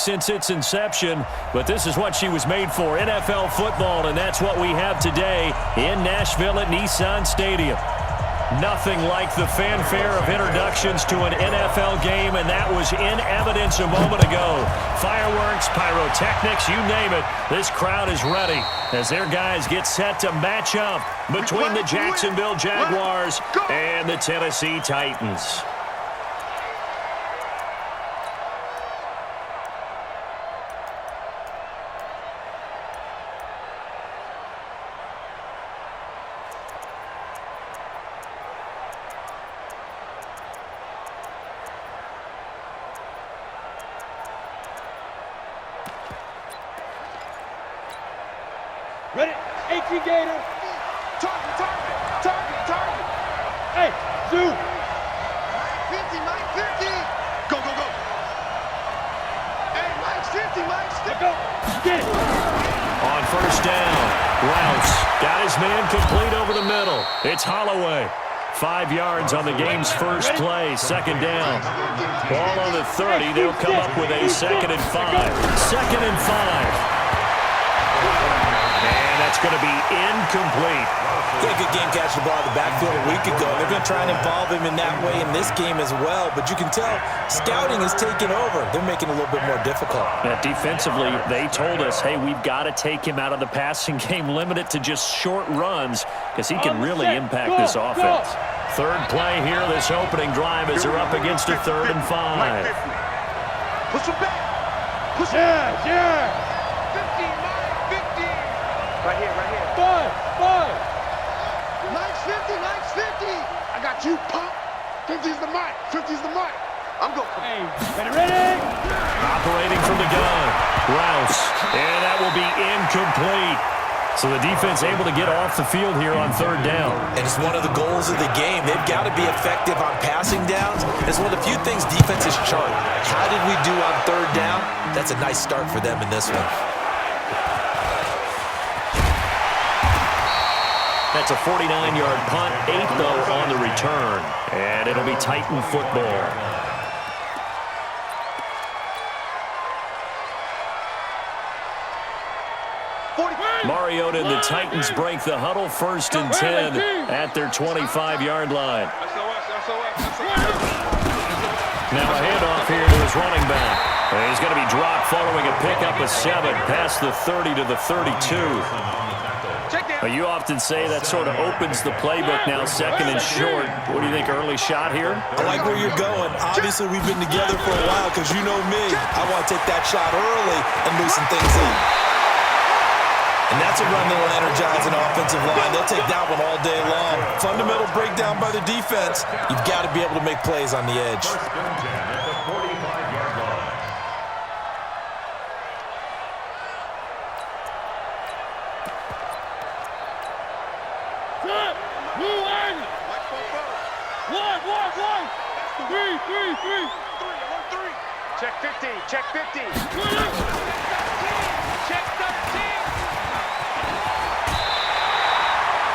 since its inception, but this is what she was made for, NFL football, and that's what we have today in Nashville at Nissan Stadium. Nothing like the fanfare of introductions to an NFL game, and that was in evidence a moment ago. Fireworks, pyrotechnics, you name it. This crowd is ready as their guys get set to match up between the Jacksonville Jaguars and the Tennessee Titans. Ready? 18 Gator. Target. Hey, Zoo. 50, Mike 50. Go. Hey, Mike's 50, Mike's 50. Go. Get it. On first down, Rouse got his man complete over the middle. It's Holloway. 5 yards on the game's first play, second down. Ball on the 30, they'll come up with a 2nd and 5. 2nd and 5. That's going to be incomplete. He had a good game catching the ball in the backfield a week ago. They're going to try and involve him in that way in this game as well. But you can tell scouting is taking over. They're making it a little bit more difficult. Defensively, they told us, hey, we've got to take him out of the passing game, limit it to just short runs because he can really impact this offense. Third play here, this opening drive as they're up against a 3rd and 5. Push him back. Push him back. Yeah. Right here. 5. Mike's 50. I got you, pump. 50's the mic. 50's the mic. I'm going. Hey, ready? Operating from the gun. Rouse. And that will be incomplete. So the defense able to get off the field here on 3rd down. And it's one of the goals of the game. They've got to be effective on passing downs. It's one of the few things defenses chart. How did we do on 3rd down? That's a nice start for them in this one. That's a 49-yard punt, 8 though on the return. And it'll be Titan football. Mariota and the Titans break the huddle, 1st and 10 at their 25-yard line. Now a handoff here to his running back. And he's going to be dropped following a pickup of 7 past the 30 to the 32. You often say that sort of opens the playbook now, 2nd and short. What do you think, early shot here? I like where you're going. Obviously, we've been together for a while because you know me. I want to take that shot early and loosen things up. And that's a run that will energize an offensive line. They'll take that one all day long. Fundamental breakdown by the defense. You've got to be able to make plays on the edge. Three. Check 50. Check 13.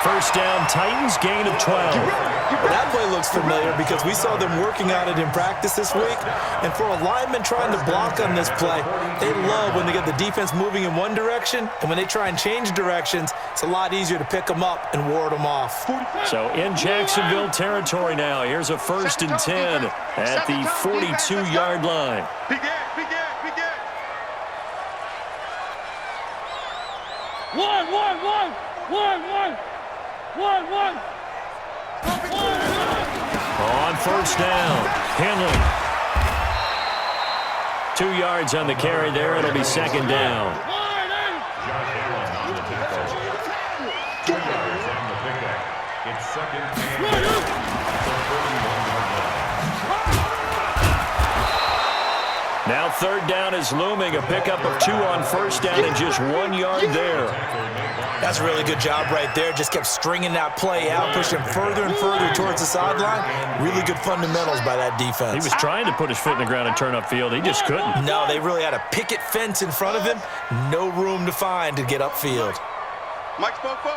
First down, Titans, gain of 12. Well, that play looks familiar because we saw them working on it in practice this week. And for a lineman trying to block on this play, they love when they get the defense moving in one direction, and when they try and change directions, it's a lot easier to pick them up and ward them off. So in Jacksonville territory now, here's a 1st and 10 at the 42-yard line. Begin. One. On first down, Henley. 2 yards on the carry there. It'll be 2nd down. It's 2nd. Now 3rd down is looming. A pickup of 2 on first down and just 1 yard there. That's a really good job right there. Just kept stringing that play out, pushing further and further towards the sideline. Really good fundamentals by that defense. He was trying to put his foot in the ground and turn upfield. He just couldn't. No, they really had a picket fence in front of him. No room to find to get upfield. Mike's Fofo.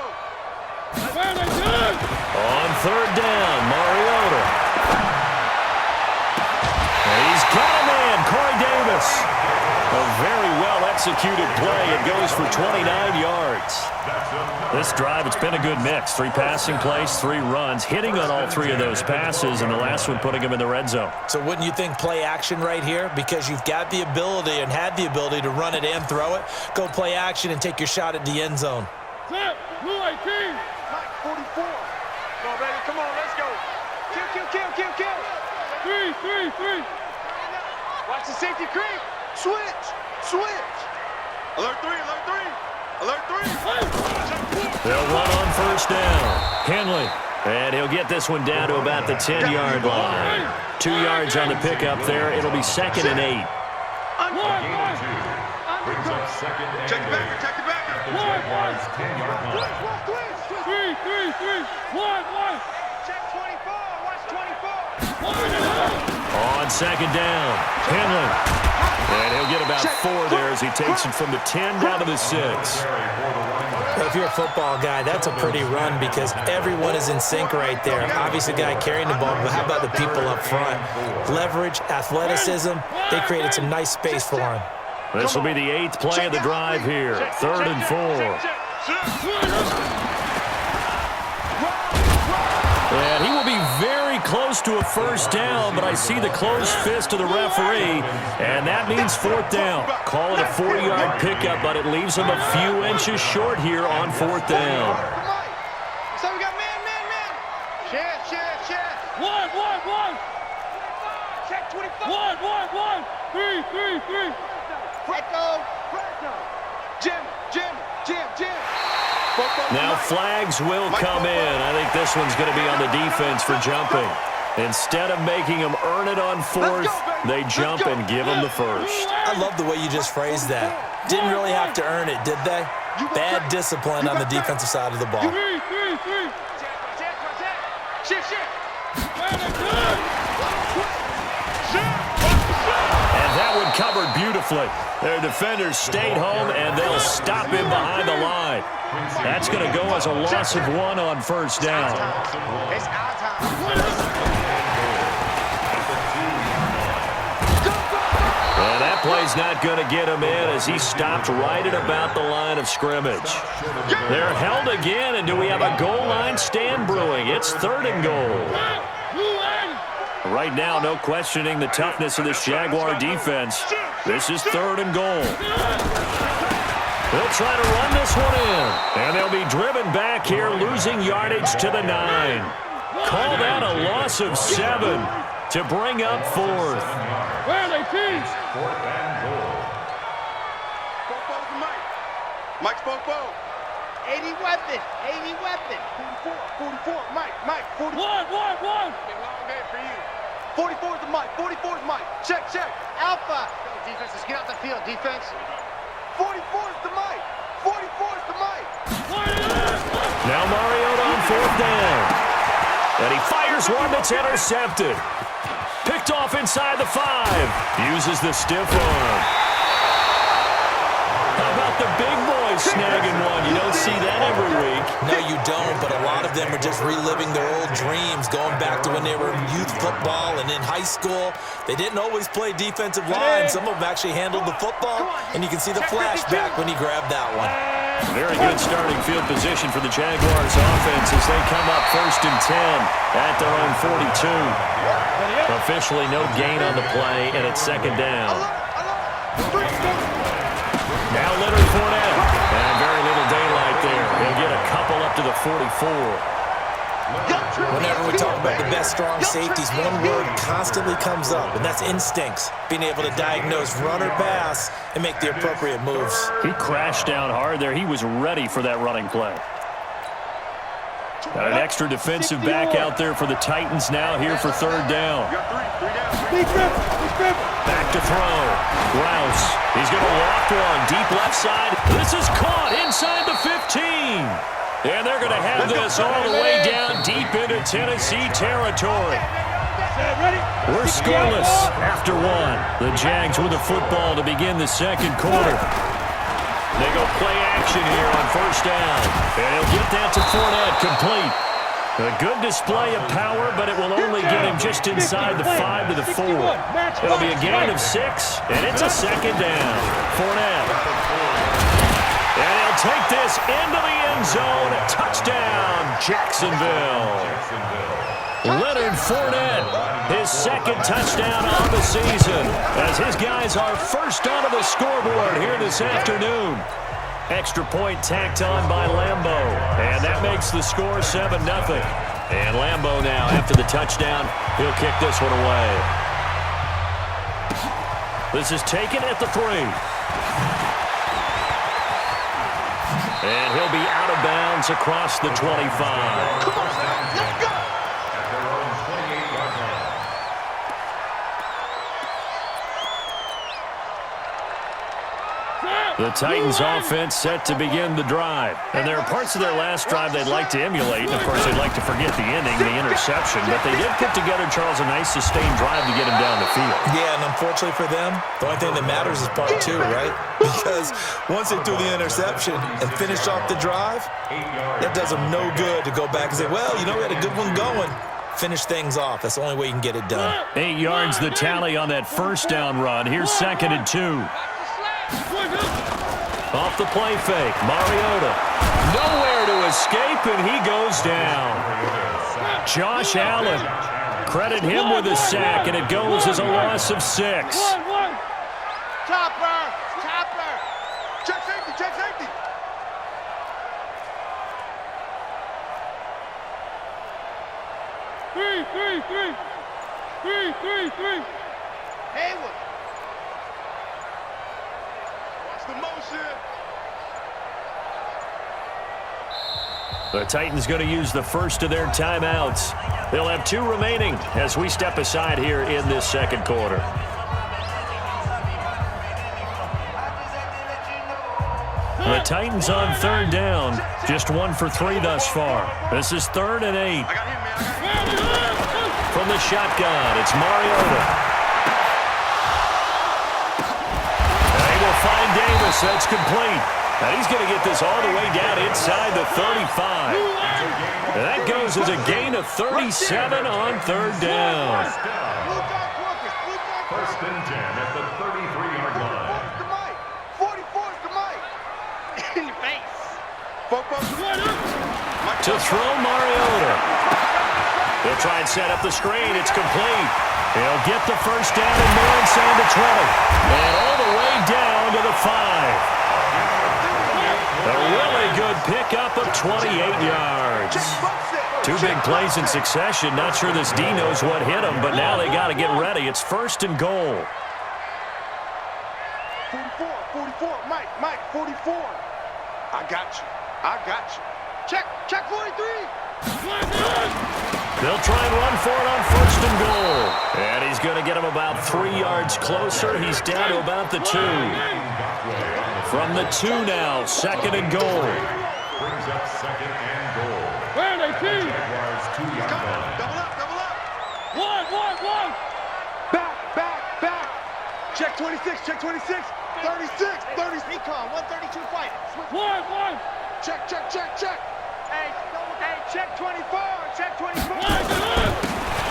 On 3rd down, Mariota. He's got a man, Corey Davis. this. A very well-executed play. It goes for 29 yards. This drive, it's been a good mix. 3 passing plays, 3 runs, hitting on all 3 of those passes, and the last one putting them in the red zone. So wouldn't you think play action right here? Because you've got the ability and had the ability to run it and throw it. Go play action and take your shot at the end zone. Set. Blue 18. Mike 44. Come on, baby. Come on, let's go. Kill, kill, kill, kill, kill. 3. Watch the safety creep. Switch. Switch. Alert 3, alert 3. Alert 3. They'll run on first down. Henley. And he'll get this one down to about the 10-yard line. 2 yards on the pickup there. It'll be 2nd and 8. Brings up 2nd and 8. Check the backer, check the backer. The Jaguars' 10-yard line. 3. 1. Check 24, watch 24. On 2nd down, Henley. And he'll get about 4 there as he takes it from the 10 down to the 6. If you're a football guy, that's a pretty run because everyone is in sync right there. Obviously, the guy carrying the ball, but how about the people up front? Leverage, athleticism, they created some nice space for him. This will be the 8th play of the drive here. 3rd and 4. And he will be very close to a first down, but I see the closed fist of the referee, and that means 4th down. Call it a 4-yard pickup, but it leaves him a few inches short here on 4th down. So we got man. Share. 1. Check 24. 1. 3. Franco. Jim. Now flags will come in. I think this one's going to be on the defense for jumping. Instead of making them earn it on 4th, they jump and give them the first. I love the way you just phrased that. Didn't really have to earn it, did they? Bad discipline on the defensive side of the ball. 3. Shit. And that one covered beautifully. Their defenders stayed home, and they'll stop him behind the line. That's going to go as a loss of 1 on first down. It's our time. And that play's not going to get him in as he stopped right at about the line of scrimmage. They're held again, and do we have a goal line stand brewing? It's 3rd and goal. Right now, no questioning the toughness of this Jaguar defense. This is 3rd and goal. They'll try to run this one in. And they'll be driven back here, losing yardage to the 9. Call that a loss of 7 to bring up 4th. Where are they, teams? 4th and goal. Mike's 4. 80 weapon. 44. Mike. 44. 1. Long day for you. 44 is the Mike. Check. Alpha. Defense, let's get out the field. Defense. 44 is the Mike. Now Mariota on 4th down. And he fires one that's intercepted. Picked off inside the 5. Uses the stiff arm. How about the big boys snagging one? You don't see that every week. No, you don't, but a lot of them are just reliving their old dreams, going back to when they were in youth football and in high school. They didn't always play defensive line. Some of them actually handled the football, and you can see the flashback when he grabbed that one. Very good starting field position for the Jaguars offense as they come up 1st and 10 at their own 42. Officially no gain on the play, and it's 2nd down. Now Leonard Fournette. And very little daylight there. He'll get a couple up to the 44. Whenever we talk about the best strong safeties, one word constantly comes up, and that's instincts. Being able to diagnose run or pass and make the appropriate moves. He crashed down hard there. He was ready for that running play. Got an extra defensive back out there for the Titans now here for 3rd down. Back to throw. Rouse. He's going to walk one. Deep left side. This is caught inside the 15. And they're going to have this all the way down deep into Tennessee territory. We're scoreless after 1. The Jags with the football to begin the 2nd quarter. They go play action here on 1st down. And he'll get that to Fournette complete. A good display of power, but it will only get him just inside the 5 to the 4. It'll be a gain of 6, and it's a second down. Fournette. And he'll take this into the end zone. Touchdown, Jacksonville. Leonard Fournette, his second touchdown on the season, as his guys are first onto the scoreboard here this afternoon. Extra point tacked on by Lambo, and that makes the score 7-0. And Lambo now, after the touchdown, he'll kick this one away. This is taken at the 3. And he'll be out of bounds across the 25. Come on, let's go! At their own 28-yard line. The Titans offense set to begin the drive. And there are parts of their last drive they'd like to emulate. And, of course, they'd like to forget the ending, the interception. But they did put together, Charles, a nice sustained drive to get him down the field. Yeah, and unfortunately for them, the only thing that matters is part 2, right? Because once they threw the interception and finished off the drive, that does them no good to go back and say, well, you know, we had a good one going. Finish things off. That's the only way you can get it done. 8 yards the tally on that first down run. Here's 2nd and 2. Off the play fake, Mariota. Nowhere to escape, and he goes down. Josh Allen. Credit him with a sack, and it goes as a loss of 6. Chopper! Chopper! Check safety! Check safety! Three. Haywood! Watch the motion! The Titans going to use the first of their timeouts. They'll have 2 remaining as we step aside here in this second quarter. The Titans on 3rd down. Just 1 for 3 thus far. This is 3rd and 8. From the shotgun, it's Mariota. And he will find Davis. That's complete. And he's going to get this all the way down inside the 35. And that goes as a gain of 37 on 3rd down. First and 10 at the 33-yard line. 44 is the mic. In your face. To throw Mariota. He'll try and set up the screen. It's complete. He'll get the first down and more inside the 20. And all the way down to the 5. A really good pickup of 28 yards. 2 big plays in succession. Not sure this D knows what hit him, but now they got to get ready. It's 1st and goal. 44, Mike, 44. I got you. Check 43. They'll try and run for it on 1st and goal. And he's going to get him about 3 yards closer. He's down to about the 2. From the 2 now, 2nd and goal. Brings up 2nd and goal. Where are they, team? Jaguars 2-yard line. Double up. One. Back. Check 26. 36. 30 recon. 132 fight. One. Check. Hey, check 24. Check 24.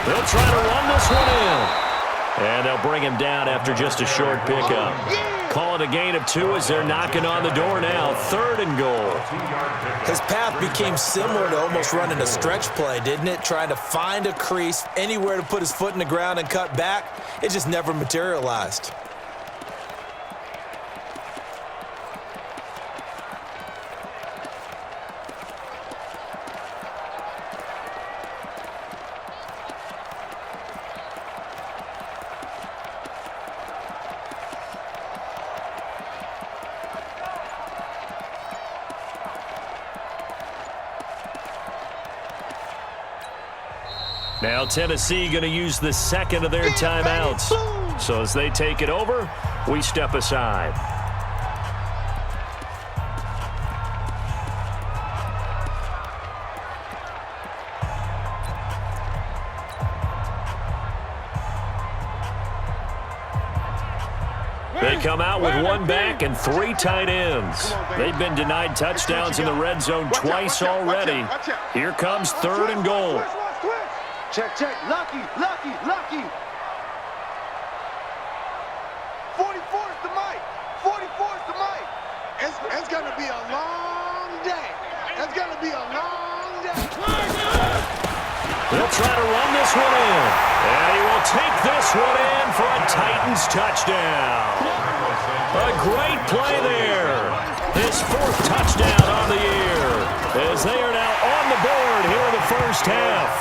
They'll try to run this one in. And they'll bring him down after just a short pickup. Call it a gain of 2 as they're knocking on the door now. 3rd and goal. His path became similar to almost running a stretch play, didn't it? Trying to find a crease, anywhere to put his foot in the ground and cut back. It just never materialized. Now Tennessee going to use the 2nd of their timeouts. So as they take it over, we step aside. They come out with one back and 3 tight ends. They've been denied touchdowns in the red zone twice already. Here comes 3rd and goal. Check, check. Lucky, lucky, lucky. 44 is the mic. 44 is the mic. It's going to be a long day. It's going to be a long day. He'll try to run this one in. And he will take this one in for a Titans touchdown. A great play there. His 4th touchdown on the year, as they are now on the board here in the first half.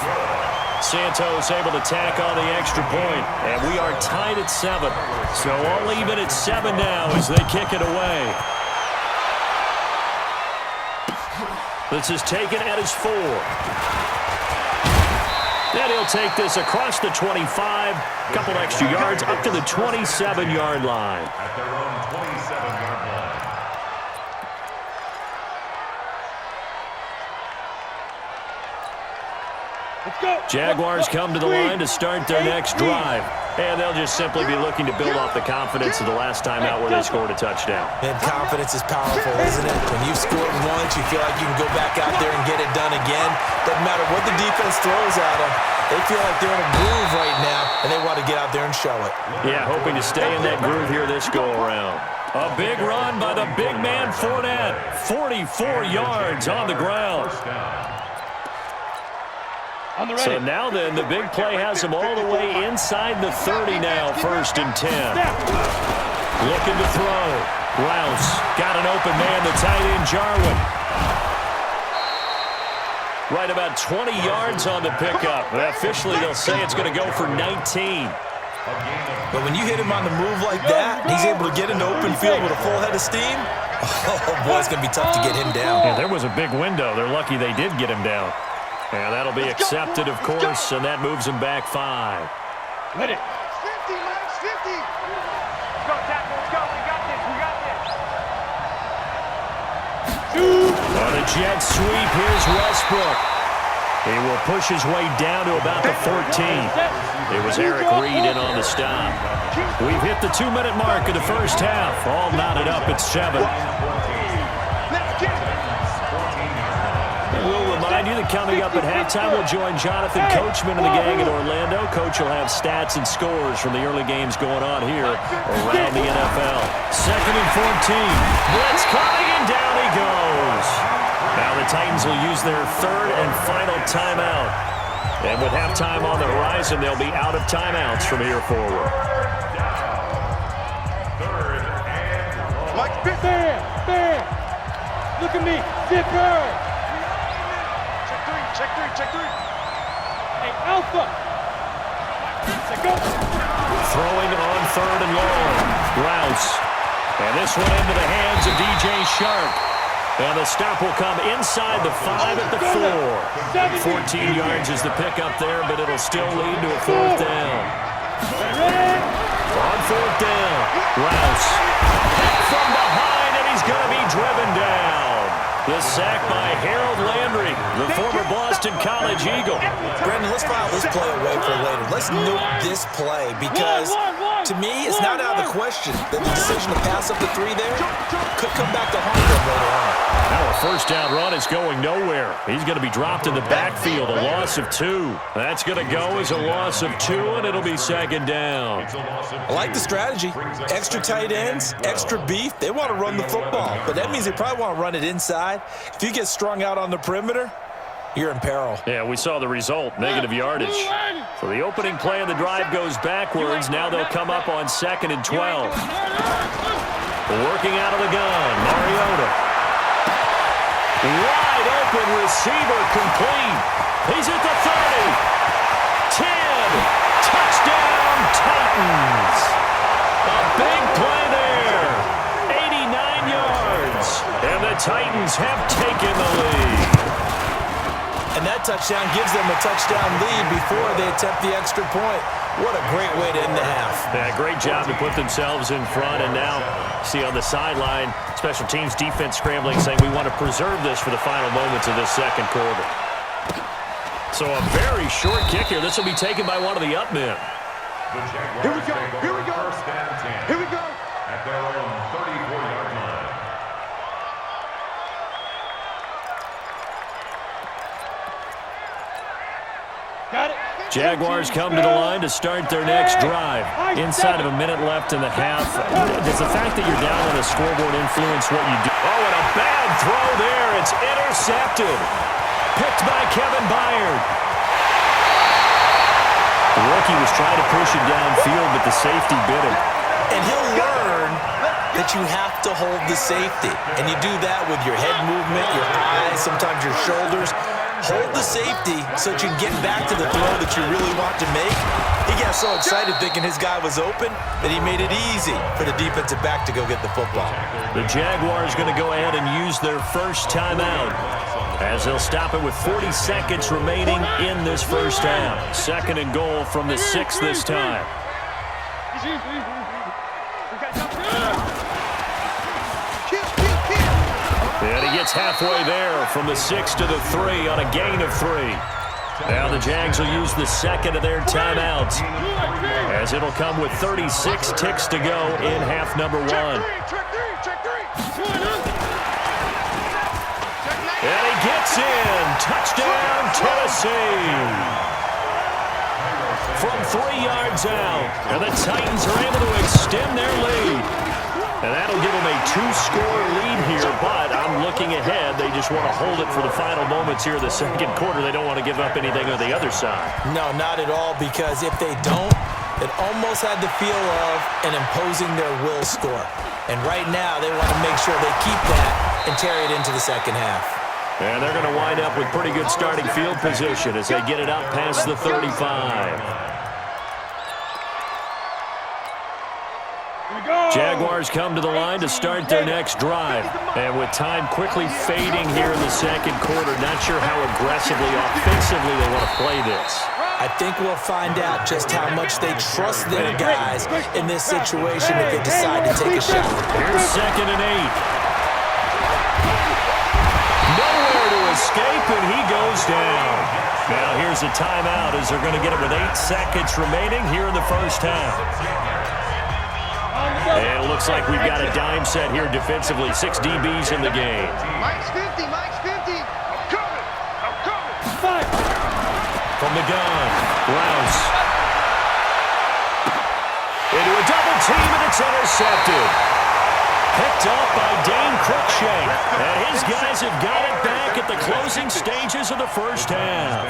Santos able to tack on the extra point, and we are tied at 7. So all even at 7 now as they kick it away. This is taken at his 4. And he'll take this across the 25, couple extra yards up to the 27-yard line. At their own 27-yard line. Let's go. Jaguars come to the line to start their next drive. And they'll just simply be looking to build off the confidence of the last time out where they scored a touchdown. And confidence is powerful, isn't it? When you've scored once, you feel like you can go back out there and get it done again. Doesn't matter what the defense throws at them. They feel like they're in a groove right now, and they want to get out there and show it. Yeah, hoping to stay in that groove here this go-around. A big run by the big man Fournette. 44 yards on the ground. So now then, the big play has him all the way inside the 30 now, 1st and 10. Looking to throw. Rouse got an open man, the tight end Jarwin. Right about 20 yards on the pickup. Officially, they'll say it's going to go for 19. But when you hit him on the move like that, he's able to get into open field with a full head of steam. Oh, boy, it's going to be tough to get him down. Yeah, there was a big window. They're lucky they did get him down. And that'll be accepted, of course, and that moves him back 5. Let it. 50, Max, 50. Let's go, tackle. Let's go. We got this. We got this. On a jet sweep, here's Westbrook. He will push his way down to about the 14. It was Eric Reed in on the stop. We've hit the 2-minute mark of the first half. All knotted up at 7. We'll remind you that coming up at halftime, we'll join Jonathan Coachman and the gang in Orlando. Coach will have stats and scores from the early games going on here around the NFL. 2nd and 14. Blitz coming, and down he goes. Now the Titans will use their 3rd and final timeout. And with halftime on the horizon, they'll be out of timeouts from here forward. Mike, There. Look at me. Zipper. check 3. Hey, Alpha. Let's go. Throwing on 3rd and long. Rouse. And this one into the hands of DJ Shark. And the stop will come inside the 5 at the 4. 14 yards is the pickup there, but it'll still lead to a 4th down. On 4th down, Rouse. From behind, and he's going to be driven down. The sack by Harold Landry, the former Boston College Eagle. Brandon, let's file this play away for later. Let's note this play because, to me, it's not out of the question that the decision to pass up the 3 there could come back to haunt them later on. Now a 1st down run is going nowhere. He's going to be dropped in the backfield, a loss of 2. That's going to go as a loss of 2, and it'll be 2nd down. I like the strategy. Extra tight ends, extra beef. They want to run the football, but that means they probably want to run it inside. If you get strung out on the perimeter, you're in peril. Yeah, we saw the result, negative yardage. So the opening play of the drive goes backwards. Now they'll come up on 2nd and 12. Working out of the gun, Mariota. Wide open receiver complete. He's at the 30. 10. Touchdown, Titans. A big play there. 89 yards. And the Titans have taken the lead. And that touchdown gives them a touchdown lead before they attempt the extra point. What a great way to end the half. Yeah, great job to put themselves in front. And now, see on the sideline, special teams defense scrambling, saying we want to preserve this for the final moments of this 2nd quarter. So a very short kick here. This will be taken by one of the up men. The Jaguars take over 1st and 10. Here we go. At their Got it. Jaguars come to the line to start their next drive. Inside of a minute left in the half. Does the fact that you're down on the scoreboard influence what you do? Oh, and a bad throw there. It's intercepted. Picked by Kevin Byard. The rookie was trying to push it downfield, but the safety bit him. And he'll learn that you have to hold the safety. And you do that with your head movement, your eyes, sometimes your shoulders. Hold the safety so that you can get back to the throw that you really want to make. He got so excited thinking his guy was open that he made it easy for the defensive back to go get the football. The Jaguars going to go ahead and use their first timeout as they'll stop it with 40 seconds remaining in this first half. Second and goal from the 6 this time. And he gets halfway there from the 6 to the 3 on a gain of 3. Now the Jags will use the second of their timeouts as it'll come with 36 ticks to go in half number 1. And he gets in. Touchdown, Tennessee. From 3 yards out. And the Titans are able to extend their lead. And that'll give them a 2-score lead here, but I'm looking ahead. They just want to hold it for the final moments here in the second quarter. They don't want to give up anything on the other side. No, not at all, because if they don't, it almost had the feel of an imposing their will score. And right now, they want to make sure they keep that and carry it into the second half. And they're going to wind up with pretty good starting field position as they get it up past the 35. Jaguars come to the line to start their next drive. And with time quickly fading here in the second quarter, not sure how aggressively, offensively they want to play this. I think we'll find out just how much they trust their guys in this situation if they decide to take a shot. Here's 2nd and 8. Nowhere to escape, and he goes down. Now here's a timeout as they're going to get it with 8 seconds remaining here in the first half. And it looks like we've got a dime set here defensively. 6 DBs in the game. Mike's 50, Mike's 50. I'm coming. From the gun, Rouse. Into a double team, and it's intercepted. Picked up by Dane Cruikshank. And his guys have got it back at the closing stages of the first half.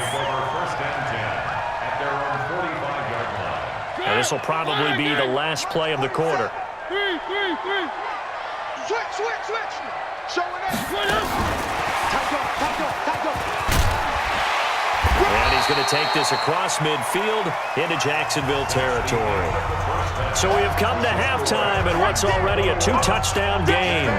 And this will probably be the last play of the quarter. Switch. Showing up. And he's going to take this across midfield into Jacksonville territory. So we have come to halftime in what's already a 2-touchdown game.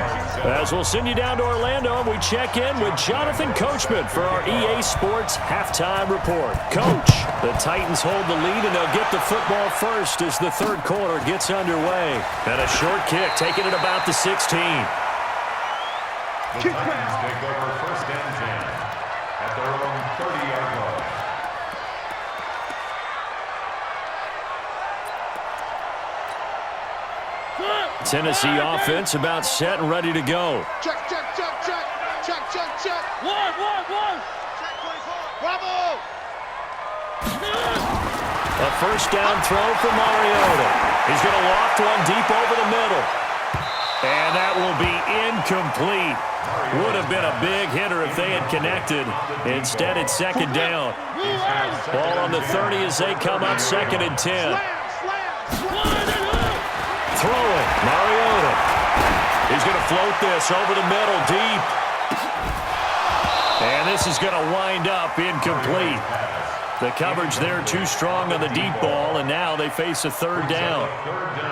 As we'll send you down to Orlando, we check in with Jonathan Coachman for our EA Sports Halftime Report. Coach, the Titans hold the lead, and they'll get the football first as the third quarter gets underway. And a short kick, taking it about the 16. The Titans take over 1st and 10 at their own 30-yard line. Tennessee offense about set and ready to go. Check. One. Check 24. Bravo. A first down throw for Mariota. He's going to loft one deep over the middle. And that will be incomplete. Would have been a big hitter if they had connected. Instead, it's 2nd down. Ball on the 30 as they come up 2nd and 10. Throwing, Mariota. He's going to float this over the middle deep. And this is going to wind up incomplete. The coverage there too strong on the deep ball, and now they face a 3rd down.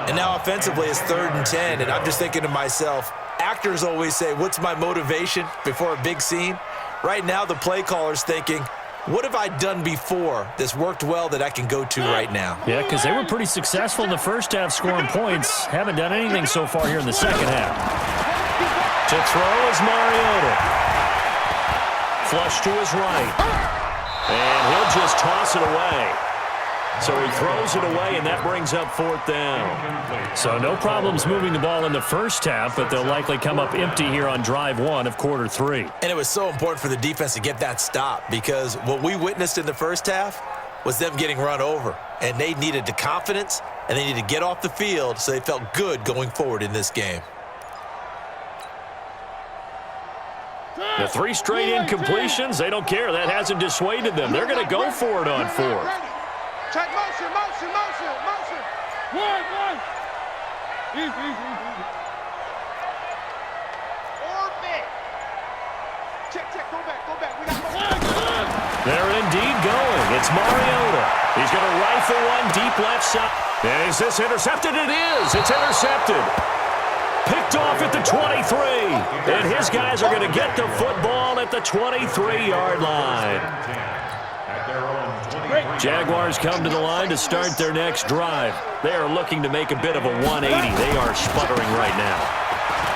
And now offensively it's 3rd and 10, and I'm just thinking to myself, actors always say, what's my motivation before a big scene? Right now the play caller's thinking, what have I done before that's worked well that I can go to right now? Yeah, because they were pretty successful in the first half scoring points. Haven't done anything so far here in the second half. To throw is Mariota. Flush to his right. And he'll just toss it away. So he throws it away, and that brings up 4th down. So no problems moving the ball in the first half, but they'll likely come up empty here on drive 1 of quarter 3. And it was so important for the defense to get that stop, because what we witnessed in the first half, was them getting run over, and they needed the confidence, and they needed to get off the field so they felt good going forward in this game. The 3 straight incompletions, they don't care. That hasn't dissuaded them. They're going to go for it on 4th. Check motion, motion, motion, motion. One. Easy. Orbit. Check, go back. We got They're indeed going. It's Mariota. He's going to rifle one deep left side. And is this intercepted? It is. It's intercepted. Picked off at the 23. And his guys are going to get the football at the 23-yard line. Jaguars come to the line to start their next drive. They are looking to make a bit of a 180. They are sputtering right now.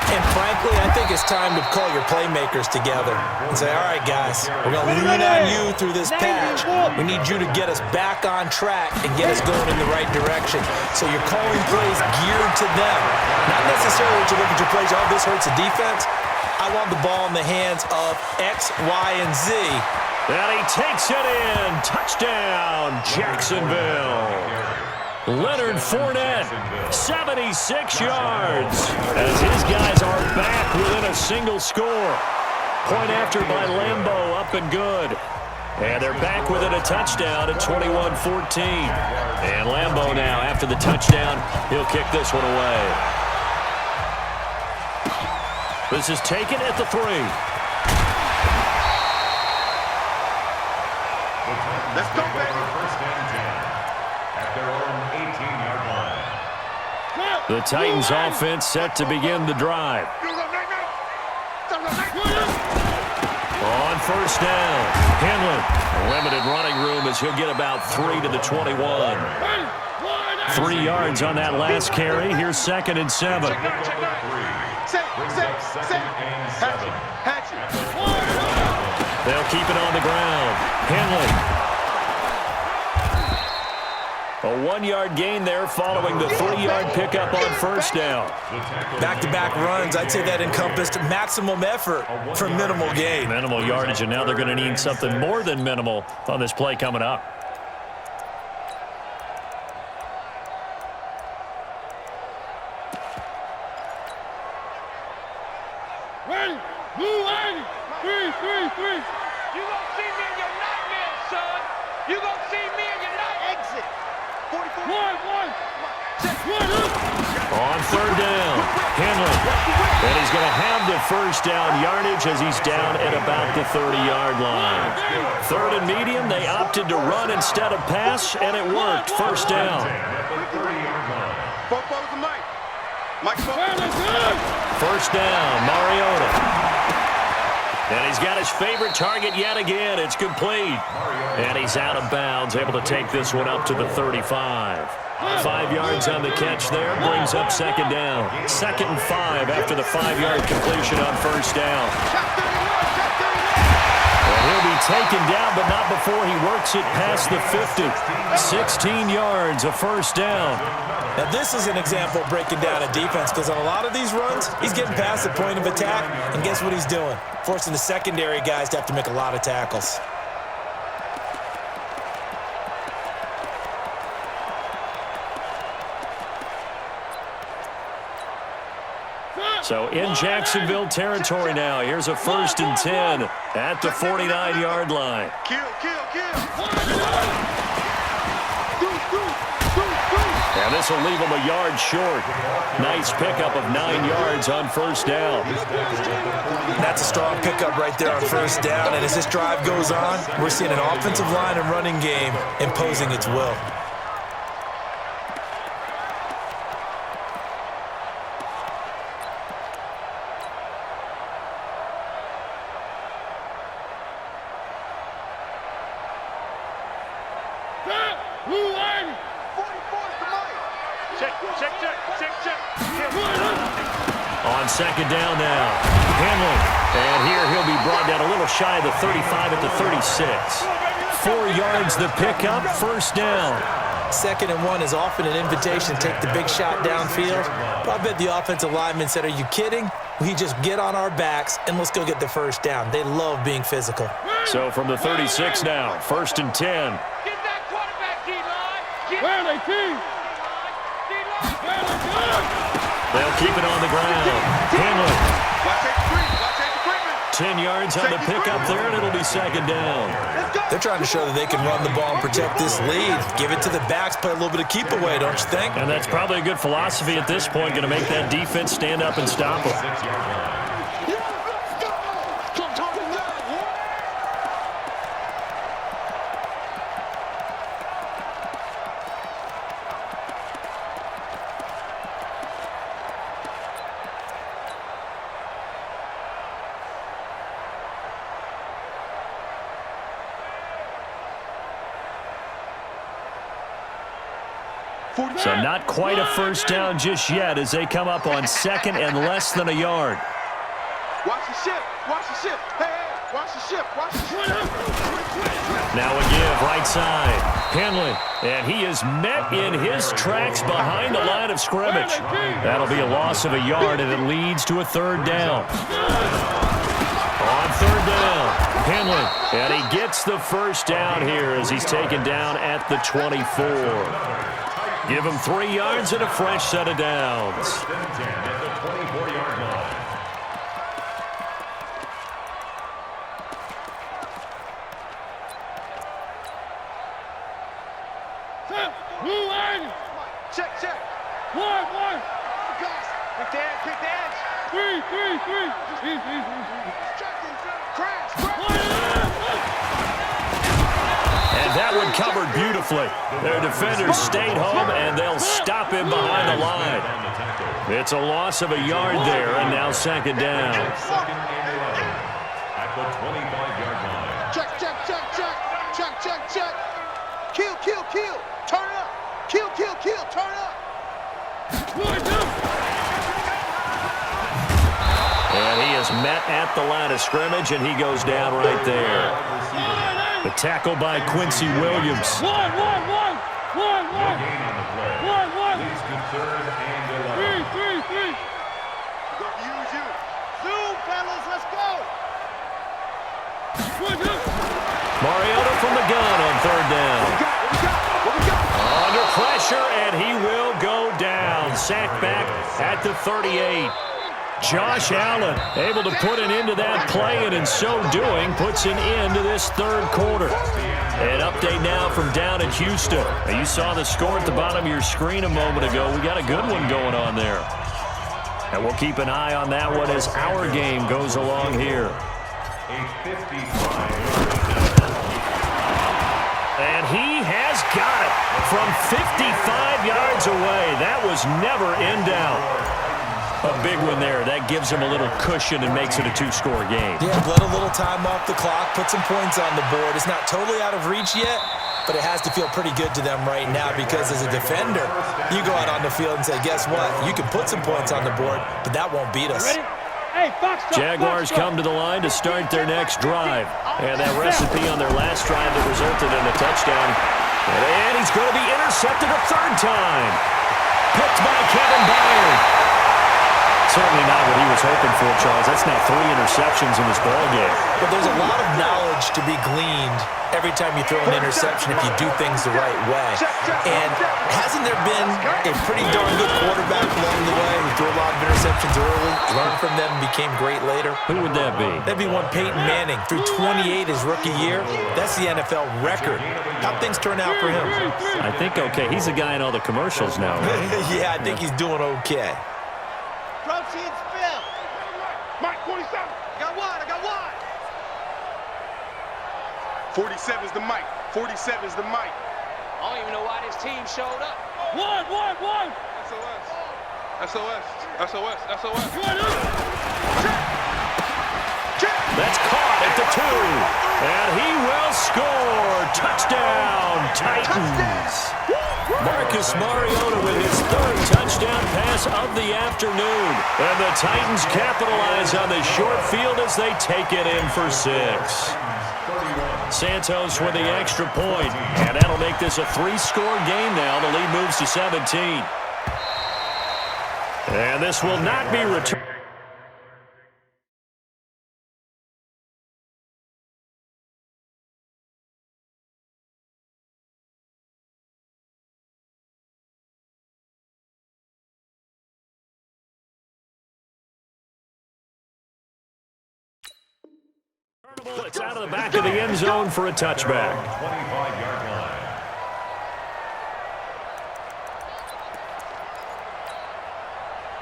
And frankly, I think it's time to call your playmakers together and say, all right, guys, we're going to lean on you through this patch. We need you to get us back on track and get us going in the right direction. So you're calling plays geared to them. Not necessarily that you look at your plays, oh, this hurts the defense. I want the ball in the hands of X, Y, and Z. And he takes it in. Touchdown, Jacksonville. Leonard Fournette, 76 yards, as his guys are back within a single score. Point after by Lambeau, up and good. And they're back within a touchdown at 21-14. And Lambeau now, after the touchdown, he'll kick this one away. This is taken at the 3. Let's go, baby. The Titans offense set to begin the drive. On first down, Henley. Limited running room as he'll get about 3 to the 21. 3 yards on that last carry. Here's 2nd and 7. They'll keep it on the ground. Henley. A 1-yard gain there following the 3-yard pickup on first down. Back-to-back runs, I'd say that encompassed maximum effort for minimal gain. Minimal yardage, and now they're going to need something more than minimal on this play coming up. Ready, move, 3. You gonna see me in your nightmares, son. You gonna see me in your nightmares. Exit. 44. One. On third down, Henley. And he's going to have the first down yardage as he's down at about the 30-yard line. 3rd and medium, they opted to run instead of pass, and it worked. First down. First down, Mariota. And he's got his favorite target yet again. It's complete. And he's out of bounds, able to take this one up to the 35. 5 yards on the catch there, brings up 2nd down. 2nd and 5 after the 5-yard completion on first down. And he'll be taken down, but not before he works it past the 50. 16 yards, a first down. Now, this is an example of breaking down a defense because on a lot of these runs, he's getting past the point of attack, and guess what he's doing? Forcing the secondary guys to have to make a lot of tackles. So in Jacksonville territory now. Here's a 1st and 10 at the 49-yard line. Kill. And this will leave him a yard short. Nice pickup of 9 yards on first down. That's a strong pickup right there on first down. And as this drive goes on, we're seeing an offensive line and running game imposing its will. On 2nd down now, Henley. And here he'll be brought down a little shy of the 35 at the 36. 4 yards the pickup, first down. 2nd and 1 is often an invitation to take the big shot downfield. But I bet the offensive lineman said, are you kidding? We just get on our backs and let's go get the first down. They love being physical. So from the 36 now, 1st and 10. Get that Where they team? Where they good? They'll keep it on the ground. Henley. Watch take the 10 yards on the pickup there, and it'll be second down. They're trying to show that they can run the ball and protect this lead. Give it to the backs, play a little bit of keep away, don't you think? And that's probably a good philosophy at this point, going to make that defense stand up and stop them. So not quite a first down just yet as they come up on second and less than a yard. Watch the ship. Watch the ship. Hey, watch the ship. Watch the ship. Now a give right side. Henley. And he is met in his tracks behind the line of scrimmage. That'll be a loss of a yard, and it leads to a third down. On third down, Henley. And he gets the first down here as he's taken down at the 24. Give him 3 yards and a fresh set of downs. First and 10 at the 24-yard line. Set. Blue line. Check, check. One. Quick the edge, quick the edge. Three. Crash. And that one covered beautifully. Their defenders stayed home, and they'll stop him behind the line. It's a loss of a yard there, and now second down. Second and 11 at the 25-yard line. Check. Kill. Turn it up. Kill. Turn it up. And he is met at the line of scrimmage, and he goes down right there. The tackle by Quincy Williams. One. No gain on the play. Leads to third and 11. Three. Gonna use you. Zoom, fellas. Let's go. Mariota from the gun on third down. What we got? Under pressure, and he will go down. Sacked back at the 38. Josh Allen able to put an end to that play, and in so doing puts an end to this third quarter. An update now from down in Houston. Now, you saw the score at the bottom of your screen a moment ago. We got a good one going on there. And we'll keep an eye on that one as our game goes along here. A 55. And he has got it from 55 yards away. That was never in doubt. A big one there. That gives him a little cushion and makes it a two-score game. Yeah, bled a little time off the clock, put some points on the board. It's not totally out of reach yet, but it has to feel pretty good to them right now because as a defender, you go out on the field and say, guess what? You can put some points on the board, but that won't beat us. Hey, Fox. Jaguars come to the line to start their next drive. And that recipe on their last drive that resulted in a touchdown. And he's going to be intercepted a third time. Picked by Kevin Byard. Certainly not what he was hoping for, Charles. That's now 3 interceptions in this ballgame. But there's a lot of knowledge to be gleaned every time you throw an interception if you do things the right way. And hasn't there been a pretty darn good quarterback along the way who threw a lot of interceptions early, learned from them, and became great later? Who would that be? That'd be one Peyton Manning. Threw 28 his rookie year. That's the NFL record. How'd things turn out for him? I think okay. He's the guy in all the commercials now. Right? Yeah, I think he's doing okay. Protein spill. Mike, 47. I got one. 47's the mic. 47's the mic. I don't even know why this team showed up. One. SOS. That's caught at the 2. And he will score. Touchdown, Titans. Marcus Mariota with his third touchdown pass of the afternoon. And the Titans capitalize on the short field as they take it in for 6. Santos with the extra point. And that'll make this a 3-score game now. The lead moves to 17. And this will not be returned. It's out of the back of the end zone for a touchback. 25-yard line.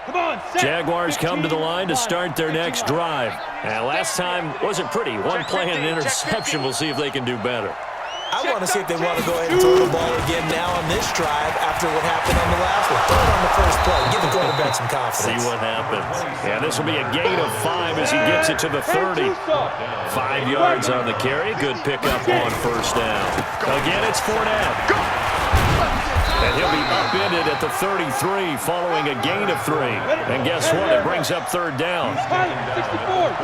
Come on, set. Jaguars come to the line to start their next drive. And last time wasn't pretty. One play and an interception. We'll see if they can do better. I want to see if they want to go ahead and throw the ball again now on this drive after what happened on the last one. Throw it on the first play. Give the quarterback some confidence. See what happens. Yeah, this will be a gain of 5 as he gets it to the 30. 5 yards on the carry. Good pickup on first down. Again, it's Fournette. And he'll be upended at the 33 following a gain of 3. And guess what? It brings up third down. 64.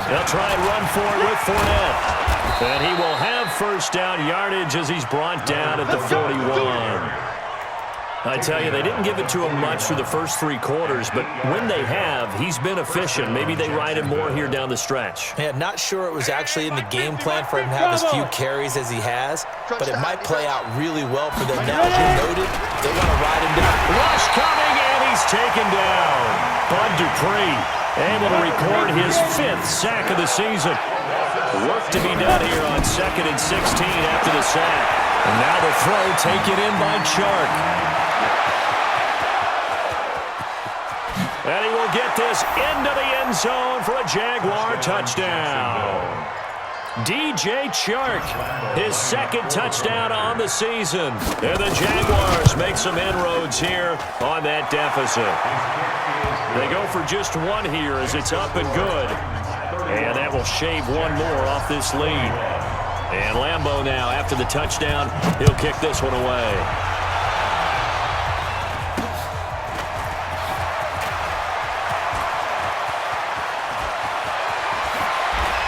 They'll try and run for it with Fournette. And he will have first down yardage as he's brought down at the 41. I tell you, they didn't give it to him much through the first 3 quarters, but when they have, he's been efficient. Maybe they ride him more here down the stretch. Yeah, not sure it was actually in the game plan for him to have as few carries as he has, but it might play out really well for them now. As you noted, they want to ride him down. Rush coming, and he's taken down. Bud Dupree able to record his 5th sack of the season. Work to be done here on 2nd and 16 after the sack. And now the throw taken in by Chark. And he will get this into the end zone for a Jaguar touchdown. DJ Chark, his 2nd touchdown on the season. And the Jaguars make some inroads here on that deficit. They go for just 1 here as it's up and good. And that will shave 1 more off this lead. And Lambeau now, after the touchdown, he'll kick this one away.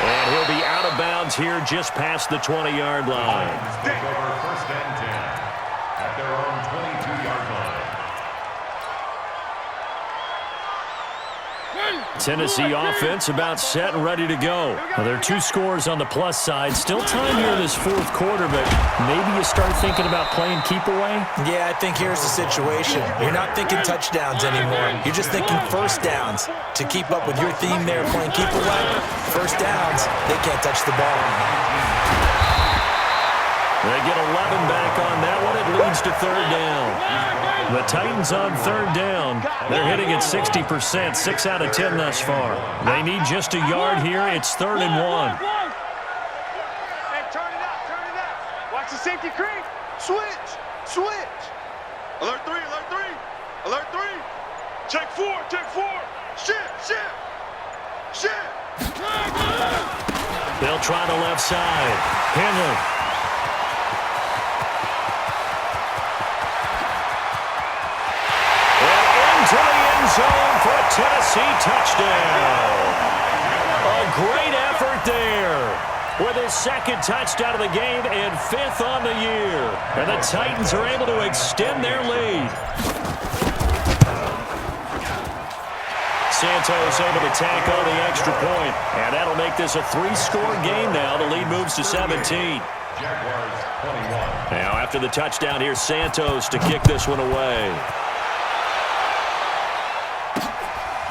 And he'll be out of bounds here just past the 20-yard line. Take over first and 10 at their own 22-yard line. Tennessee offense about set and ready to go. Well, there are 2 scores on the plus side. Still time here in this 4th quarter, but maybe you start thinking about playing keep away? Yeah, I think here's the situation. You're not thinking touchdowns anymore. You're just thinking first downs. To keep up with your theme there, playing keep away, first downs, they can't touch the ball. They get 11 back on that one. It leads to 3rd down. The Titans on 3rd down. They're hitting at 60%, 6 out of 10 thus far. They need just a yard here. It's 3rd and 1. Hey, turn it out, turn it out. Watch the safety creep. Switch, switch. Alert 3, alert 3, alert 3. Check 4, check 4. Shift, shift, shift. They'll try the left side. Henry. To the end zone for a Tennessee touchdown. A great effort there with his 2nd touchdown of the game and 5th on the year. And the Titans are able to extend their lead. Santos able to tackle the extra point. And that'll make this a 3-score game now. The lead moves to 17. Jaguars 21. Now after the touchdown, here's Santos to kick this one away.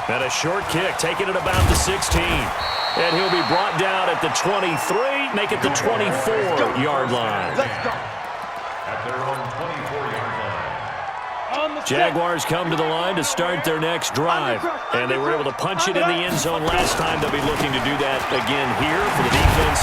And a short kick, taking it about the 16. And he'll be brought down at the 23, make it the 24-yard line. Let's go. At their own 24-yard line. Jaguars come to the line to start their next drive. And they were able to punch it in the end zone last time. They'll be looking to do that again here for the defense.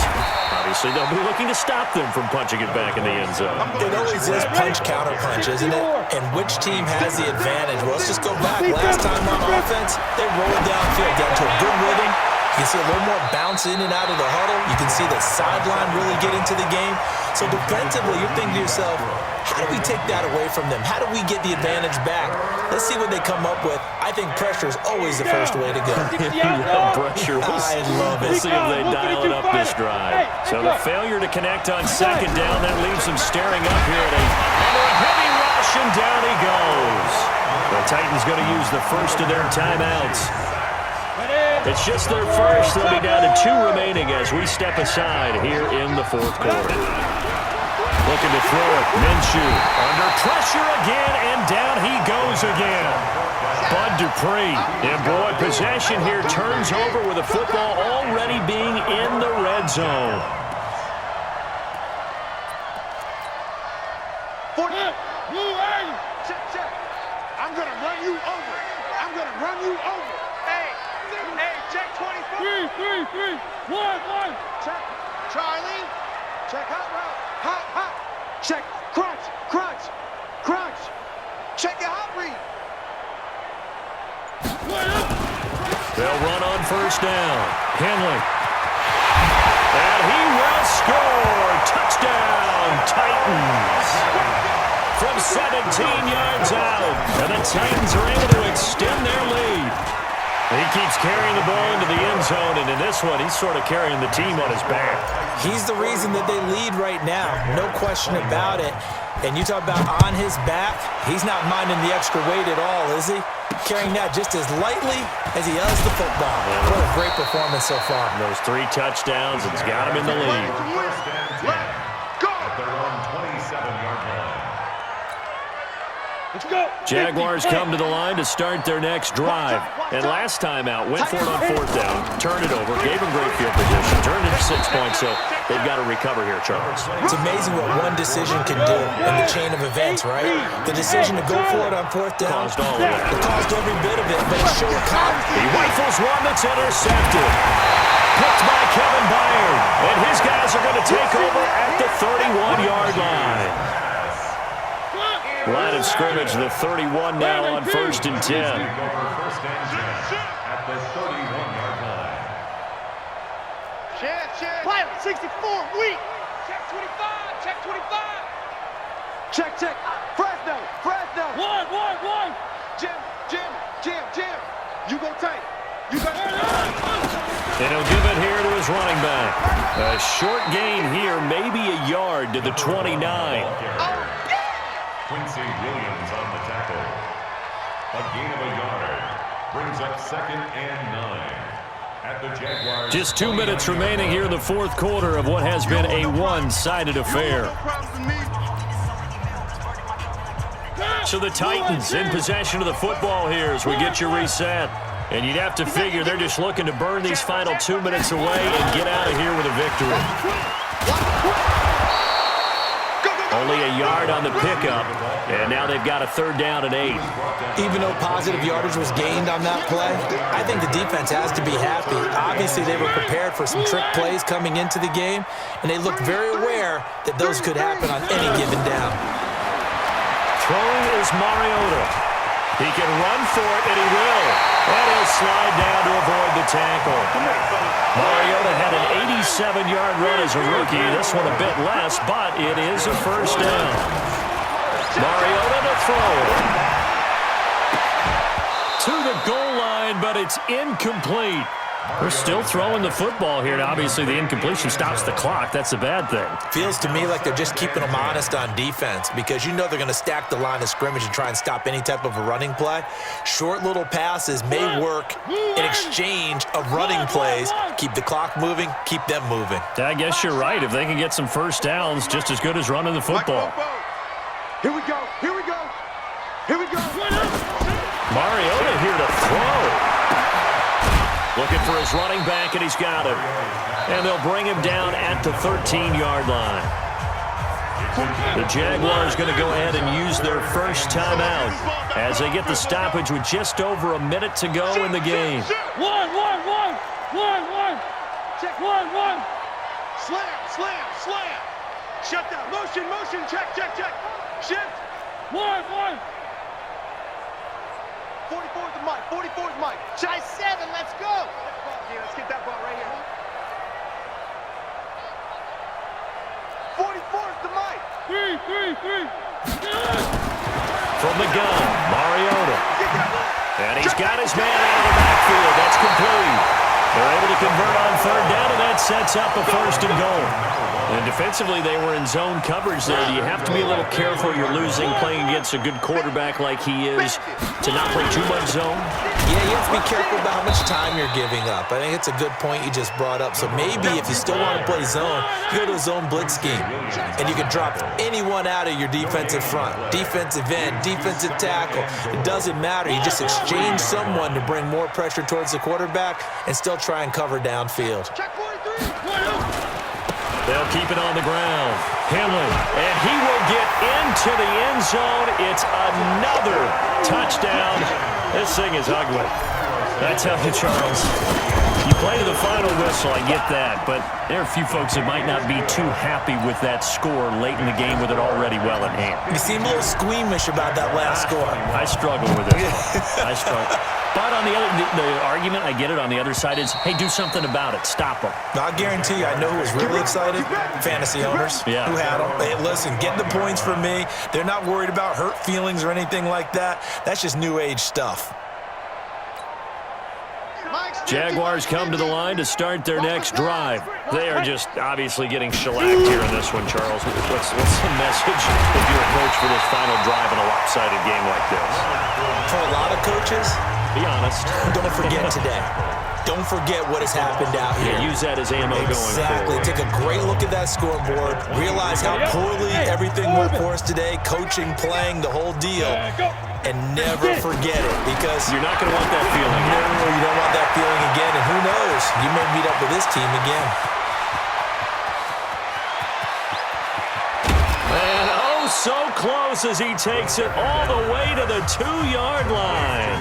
Obviously, they'll be looking to stop them from punching it back in the end zone. It always is punch-counter-punch, isn't it? And which team has the advantage? Well, let's just go back. Last time on offense, they rolled downfield, got to a good rhythm. You can see a little more bounce in and out of the huddle. You can see the sideline really get into the game. So defensively, you're thinking to yourself, how do we take that away from them? How do we get the advantage back? Let's see what they come up with. I think pressure is always the first way to go. Yeah, pressure. I love it. We'll see if they dial it up this drive. So the failure to connect on 2nd down, that leaves them staring up here at a heavy rush, and down he goes. The Titans going to use the first of their timeouts. It's just their first. They'll be down to 2 remaining as we step aside here in the 4th quarter. Well, looking to throw it. Minshew under pressure again, and down he goes again. Bud Dupree. And boy, possession here turns over with the football already being in the red zone. I'm going to run you over. I'm going to run you over. Hey, check 24. 3. 1. Check Charlie. Check hot route. Hot. Check crunch. Check your hot read. They'll run on first down. Henley. And he will score. Touchdown, Titans. From 17 yards out. And the Titans are able to extend their lead. He keeps carrying the ball into the end zone, and in this one, he's sort of carrying the team on his back. He's the reason that they lead right now. No question about it. And you talk about on his back, he's not minding the extra weight at all, is he? Carrying that just as lightly as he does the football. What a great performance so far. Those 3 touchdowns, it's got him in the lead. At their own 27-yard line. Let's go. Jaguars come to the line to start their next drive. And last time out, went for it on fourth down, turned it over, gave him great field position, turned it to 6 points, so they've got to recover here, Charles. It's amazing what one decision can do in the chain of events, right? The decision to go for it on fourth down. Caused all of that. It caused every bit of it, but it showed confidence. He rifles one that's intercepted. Picked by Kevin Byard. And his guys are going to take over at the 31-yard line. Line of scrimmage, the 31 now on 1st and 10. Take over first and 10 at the 31-yard line. Check. Pilot 64, weak. Check 25, check 25. Check. Fresno. 1. Jim. You go tight. And he'll give it here to his running back. A short gain here, maybe a yard to the 29. Quincy Williams on the tackle. A gain of a yard. Brings up 2nd and 9. At the Jaguars. Just 2 minutes remaining here in the fourth quarter of what has been a one-sided affair. So the Titans in possession of the football here as we get your reset. And you'd have to figure they're just looking to burn these final 2 minutes away and get out of here with a victory. Only a yard on the pickup, and now they've got a 3rd down and 8. Even though positive yardage was gained on that play, I think the defense has to be happy. Obviously, they were prepared for some trick plays coming into the game, and they looked very aware that those could happen on any given down. Throwing is Mariota. He can run for it, and he will. And he'll slide down to avoid the tackle. Mariota had an 87-yard run as a rookie. This one a bit less, but it is a first down. Mariota to throw. To the goal line, but it's incomplete. We're still throwing the football here, and obviously the incompletion stops the clock. That's a bad thing. Feels to me like they're just keeping them honest on defense because you know they're going to stack the line of scrimmage and try and stop any type of a running play. Short little passes may work in exchange of running plays. Keep the clock moving, keep them moving. I guess you're right. If they can get some first downs, just as good as running the football. Here we go. Mariota here to throw. Looking for his running back, and he's got him. And they'll bring him down at the 13-yard line. The Jaguars going to go ahead and use their first timeout as they get the stoppage with just over a minute to go in the game. 1. Check 1. Slam. Shut down. Motion. Check. Shift. 1. 44's the mic. 44's mic. Try 7, let's go. Yeah, let's get that ball right here. 44's the mic. 3. From the gun, Mariota. And he's got his man out of the backfield. That's complete. They're able to convert on 3rd down, and that sets up a 1st and goal. And defensively, they were in zone coverage there. Do you have to be a little careful? You're losing playing against a good quarterback like he is to not play too much zone? Yeah, you have to be careful about how much time you're giving up. I think it's a good point you just brought up. So maybe if you still want to play zone, you go to a zone blitz scheme. And you can drop anyone out of your defensive front. Defensive end, defensive tackle. It doesn't matter. You just exchange someone to bring more pressure towards the quarterback and still try and cover downfield. They'll keep it on the ground. Henley, and he will get into the end zone. It's another touchdown. This thing is ugly. I tell you, Charles, you play to the final whistle, I get that, but there are a few folks that might not be too happy with that score late in the game with it already well in hand. You seem a little squeamish about that last score. I struggle with this one. I struggle. But on the other, the argument, I get it, on the other side is, hey, do something about it. Stop them. I guarantee you, I know who was really excited. Fantasy owners who had them. Hey, listen, get the points for me. They're not worried about hurt feelings or anything like that. That's just new age stuff. Jaguars come to the line to start their next drive. They are just obviously getting shellacked here in this one, Charles. What's the message if you're a coach for this final drive in a lopsided game like this? For a lot of coaches, be honest. Don't forget today. Don't forget what has happened out here. Yeah, use that as ammo going forward. Exactly. Take a great look at that scoreboard. Realize how poorly everything went for us today. Coaching, playing, the whole deal. And never forget it, because you're not going to want that feeling. No, you don't want that feeling again. And who knows? You may meet up with this team again. And oh, so close as he takes it all the way to the 2-yard line.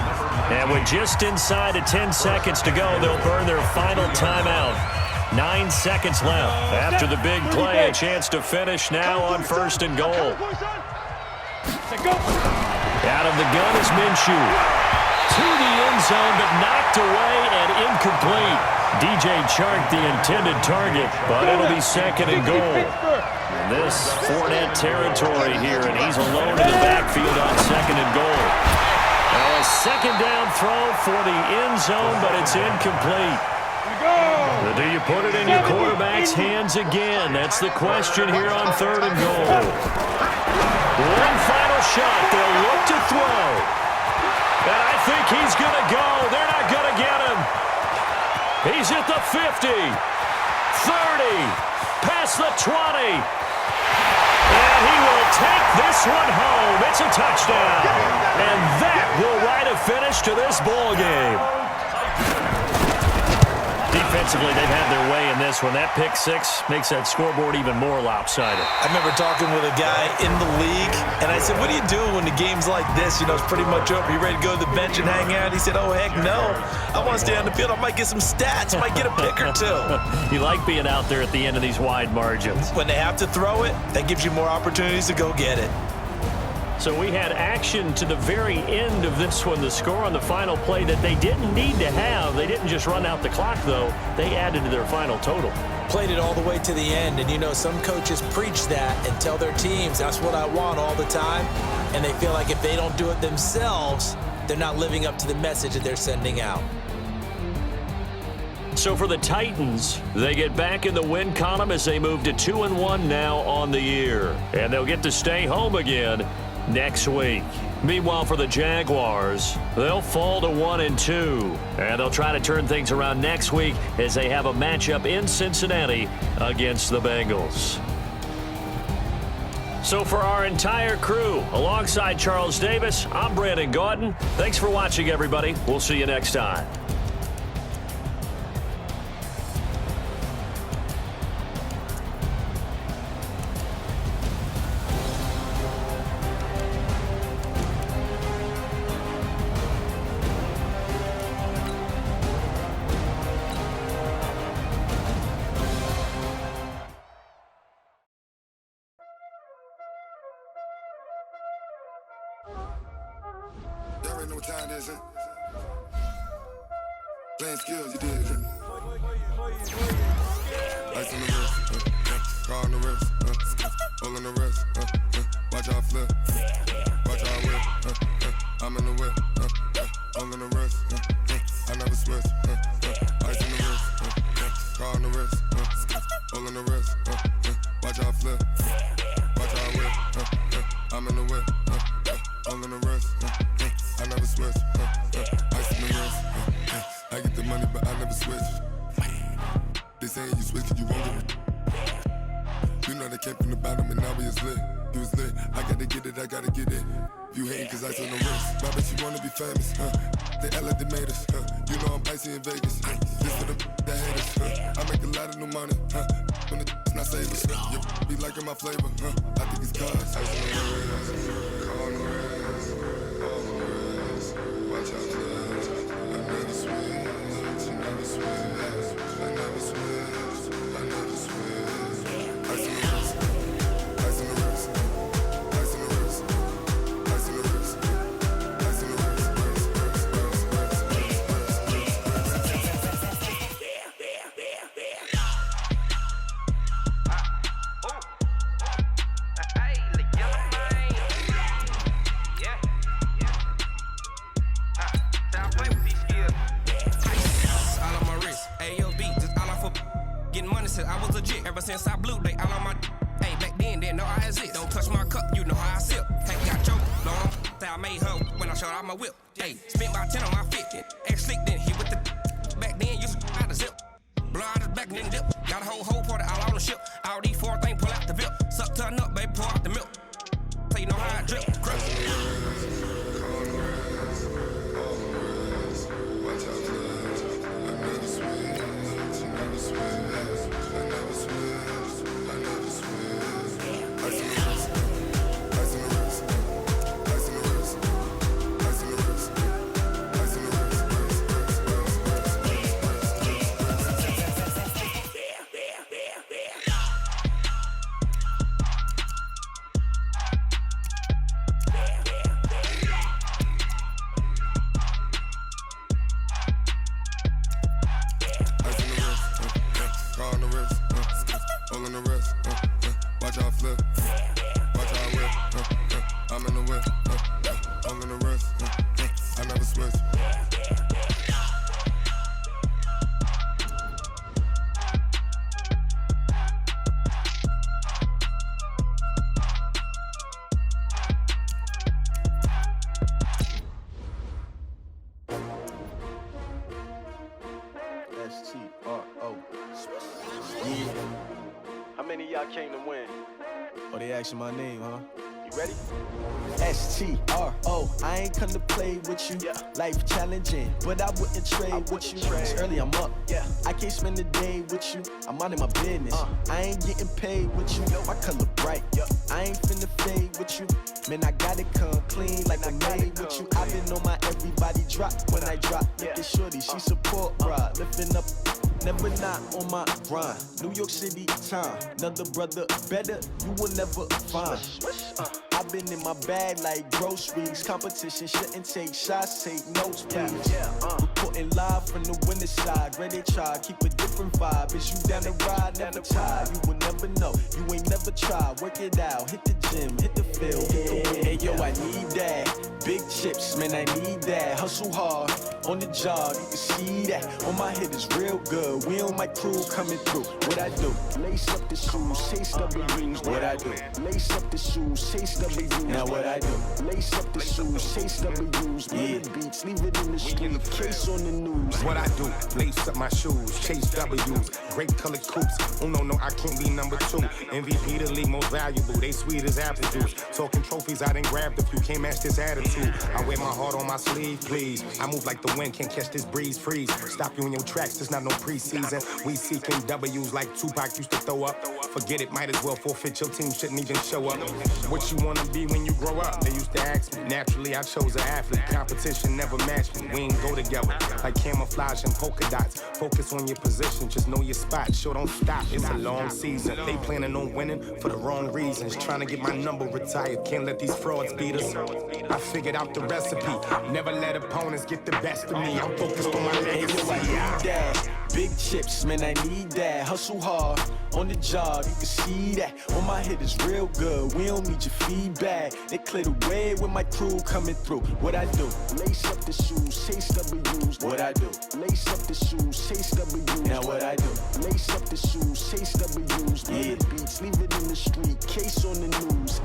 And with just inside of 10 seconds to go, they'll burn their final timeout. 9 seconds left. After the big play, a chance to finish now on 1st and goal. Out of the gun is Minshew. To the end zone, but knocked away and incomplete. DJ Chark, the intended target, but it'll be 2nd and goal. And this Fournette territory here, and he's alone in the backfield on 2nd and goal. A 2nd down throw for the end zone, but it's incomplete. Do you put it in your quarterback's hands again? That's the question here on 3rd and goal. One final shot. They'll look to throw. And I think he's going to go. They're not going to get him. He's at the 50, 30, past the 20. And he will take this one home. It's a touchdown. And that will write a finish to this ball game. Defensively, they've had their way in this one. That pick six makes that scoreboard even more lopsided. I remember talking with a guy in the league, and I said, what do you do when the game's like this? You know, it's pretty much over. You ready to go to the bench and hang out? He said, oh, heck no. I want to stay on the field. I might get some stats. I might get a pick or two. You like being out there at the end of these wide margins. When they have to throw it, that gives you more opportunities to go get it. So we had action to the very end of this one. The score on the final play that they didn't need to have. They didn't just run out the clock, though. They added to their final total. Played it all the way to the end. And, you know, some coaches preach that and tell their teams, that's what I want all the time. And they feel like if they don't do it themselves, they're not living up to the message that they're sending out. So for the Titans, they get back in the win column as they move to 2-1 now on the year. And they'll get to stay home again next week. Meanwhile, for the Jaguars, they'll fall to 1-2. And they'll try to turn things around next week as they have a matchup in Cincinnati against the Bengals. So for our entire crew, alongside Charles Davis, I'm Brandon Gaudin. Thanks for watching, everybody. We'll see you next time. You already know what time it is, huh? Playing skills, you did, huh? Ice on the wrist, car on the wrist, hole on the wrist, watch out flip, watch out whip, I'm in the whip, hole on the wrist, I never switch, ice on the wrist, car on the wrist, hole on the wrist, watch out flip, watch out whip, I'm in the whip, hole on the wrist, I never switch, ice in the wrist. saying you switch 'cause you won't get it. You know they came from the bottom and now we is lit. You was lit, I gotta get it, I gotta get it. You hating 'cause ice on the wrist. Why bet you wanna be famous, huh? They act like they made us, huh? You know I'm icy in Vegas. This for the that hate us, huh? I make a lot of new money, huh? When the not save us, you be liking my flavor, huh? I think it's cause ice on the wrist, on the wrist, on the wrist. Watch out, cuz I never switch, I never switch, I never switch, I never switch. Ice on the wrist, ice on the wrist, ice on the wrist, ice on the wrist, ice on the wrist. I was legit ever since I blew they all on my hey back then didn't know I exist. Don't touch my cup, you know how I sip. Hey, got choked, long that I made her when I showed out my whip. Hey, spent about 10 on my fit. X slick then hit with the back then used to out the zip. Blow out his back then dip. Got a whole party all on the ship. All these four things pull out the VIP. Suck turn up, baby, pour out the milk. So you know how I drip. Crush. Watch out, cuz I never switch, I never switch. I never switch, I never switch. Ice on the wrist, ice on the wrist, ice on the wrist, ice on the wrist, ice on the wrist. On the wrist, all on the wrist, watch out flip, watch out whip, I'm in the whip, all on the wrist, I never switch. S-T-R-O. Yeah. How many of y'all came to win? Oh, they asking my name, huh? You ready? S-T-R-O. I ain't come to play with you. Yeah. Life challenging, but I wouldn't trade with you. It's early, I'm up. Yeah. I can't spend the day with you. I'm minding my business. I ain't getting paid with you. My color bright. I ain't finna fade with you. Man, I gotta come clean like I made with you. I've been on my everybody drop when I drop. Look at shorty, she support ride. Lifting up, never not on my grind. New York City time, another brother better, you will never find. I've been in my bag like groceries. Competition shouldn't take shots, take notes, please. Reporting live from the winning side. Ready to try, keep a different vibe. Is you down the ride, never try. You will never know, you ain't never try. Work it out, hit the gym, hit the field, hit the wind. Hey yo, I need that. Big chips, man, I need that. Hustle hard, on the job, you can see that. On my head is real good. We on my crew coming through. What I do? Lace up the shoes, chase W's. What I do? Lace up the shoes, chase W's. Now what I do? Lace up the shoes, chase W's. Million beats, leave it in the street. Case on the news. What I do? Lace up my shoes, chase W's. Great colored coops. Oh no, I can't be number 2. MVP the league most valuable. They sweet as apple juice. Talking trophies, I done grabbed a few. Can't match this attitude. I wear my heart on my sleeve, please. I move like the wind, can't catch this breeze, freeze. Stop you in your tracks, there's not no preseason. We seeking W's like Tupac used to throw up. Forget it, might as well forfeit, your team shouldn't even show up. What you wanna be when you grow up? They used to ask me. Naturally, I chose an athlete. Competition never matched me. We ain't go together like camouflage and polka dots. Focus on your position, just know your spot. Sure, don't stop, it's a long season. They planning on winning for the wrong reasons. Trying to get my number retired, can't let these frauds beat us. I figured out the recipe. Never let opponents get the best of me. I'm focused on my legacy. Big chips, man, I need that. Hustle hard, on the job, you can see that. On my head is real good, we don't need your feedback. They clear the way with my crew coming through. What I do? Lace up the shoes, chase W's. What I do? Lace up the shoes, chase W's. Now what I do? Lace up the shoes, chase W's. Million beats, leave it in the street, case on the news.